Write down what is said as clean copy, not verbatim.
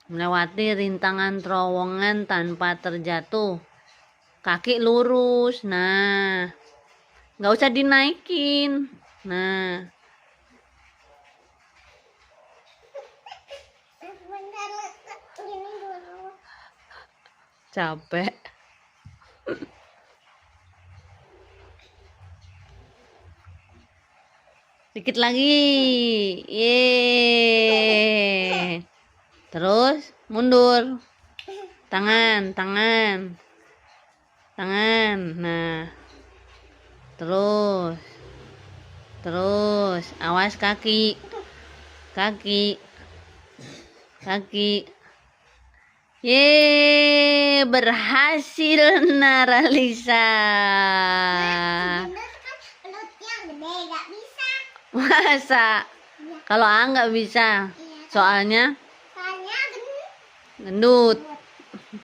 Melewati rintangan terowongan tanpa terjatuh. Kaki lurus. Nah, nggak usah dinaikin. Nah, capek. Dikit lagi. Yeay. Terus mundur. Tangan. Nah. Terus. Awas kaki. Yeay, berhasil Naralisa. Masa? Kalau nggak bisa. Soalnya gendut.